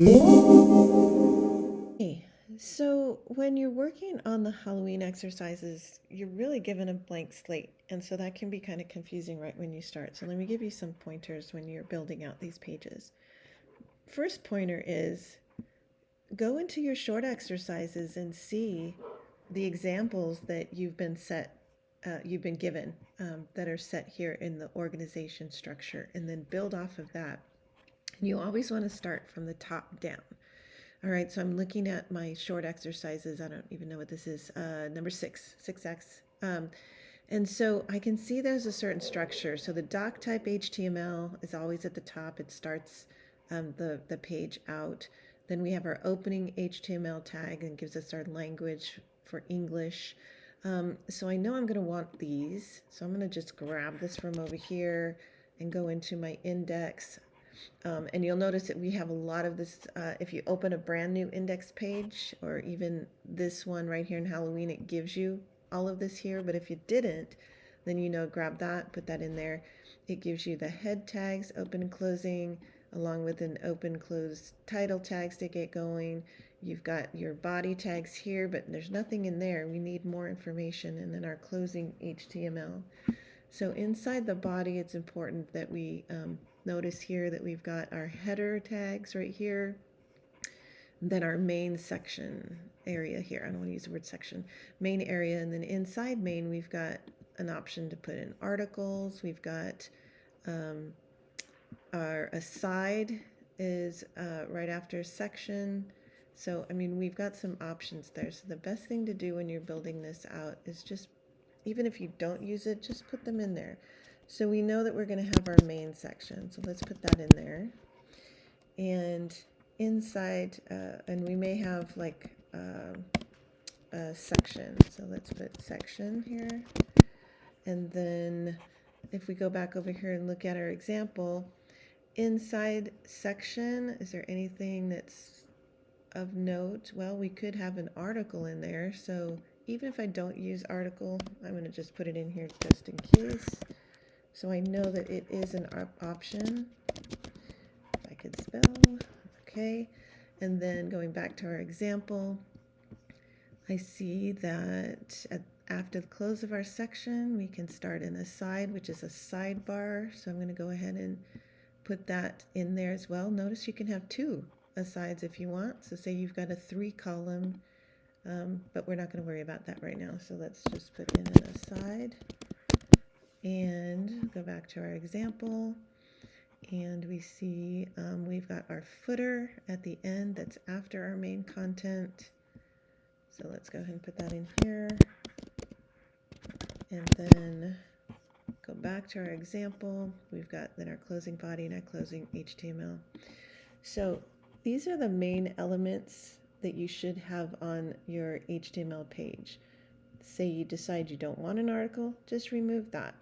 Hey, so when you're working on the Halloween exercises, you're really given a blank slate, and so that can be kind of confusing right when you start. So let me give you some pointers when you're building out these pages. First pointer is go into your short exercises and see the examples that you've been given that are set here in the organization structure, and then build off of that. And you always want to start from the top down. All right, so I'm looking at my short exercises. I don't even know what this is. Number 6X. And so I can see there's a certain structure. So the doc type HTML is always at the top. It starts the page out. Then we have our opening HTML tag and gives us our language for English. So I know I'm going to want these. So I'm going to just grab this from over here and go into my index. And you'll notice that we have a lot of this. If you open a brand new index page, or even this one right here in Halloween, it gives you all of this here. But if you didn't, then grab that, put that in there. It gives you the head tags, open and closing, along with an open close title tags to get going. You've got your body tags here, but there's nothing in there. We need more information. And then our closing HTML. So inside the body, it's important that we notice here that we've got our header tags right here, then our main section area here. I don't want to use the word section, main area. And then inside main, we've got an option to put in articles. We've got our aside is right after section. So, I mean, we've got some options there. So the best thing to do when you're building this out is just, even if you don't use it, just put them in there. So we know that we're going to have our main section. So let's put that in there. And inside, and we may have like a section. So let's put section here. And then if we go back over here and look at our example, inside section, is there anything that's of note? Well, we could have an article in there. So even if I don't use article, I'm going to just put it in here just in case. So I know that it is an option. If I could spell, okay. And then going back to our example, I see that after the close of our section, we can start an aside, which is a sidebar. So I'm going to go ahead and put that in there as well. Notice you can have two asides if you want. So say you've got a 3-column, but we're not going to worry about that right now. So let's just put in an aside and go back to our example. And we see we've got our footer at the end that's after our main content. So let's go ahead and put that in here. And then go back to our example. We've got then our closing body and our closing HTML. So these are the main elements that you should have on your HTML page. Say you decide you don't want an article, just remove that.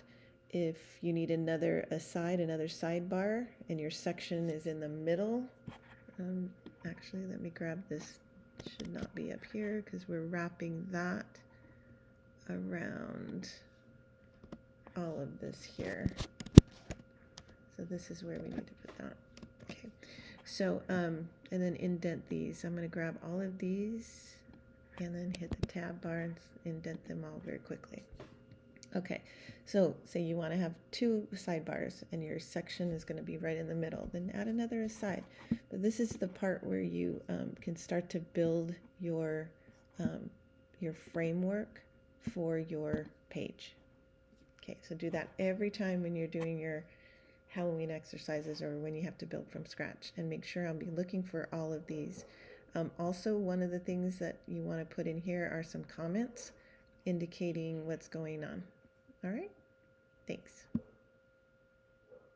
If you need another aside, another sidebar, and your section is in the middle, actually, let me grab this. It should not be up here because we're wrapping that around all of this here. So this is where we need to put that. Okay. So, and then indent these. I'm going to grab all of these and then hit the tab bar and indent them all very quickly. Okay, so say you want to have 2 sidebars and your section is going to be right in the middle, then add another aside. But this is the part where you can start to build your framework for your page. Okay, so do that every time when you're doing your Halloween exercises or when you have to build from scratch, and make sure I'll be looking for all of these. Also, one of the things that you want to put in here are some comments indicating what's going on. All right, thanks.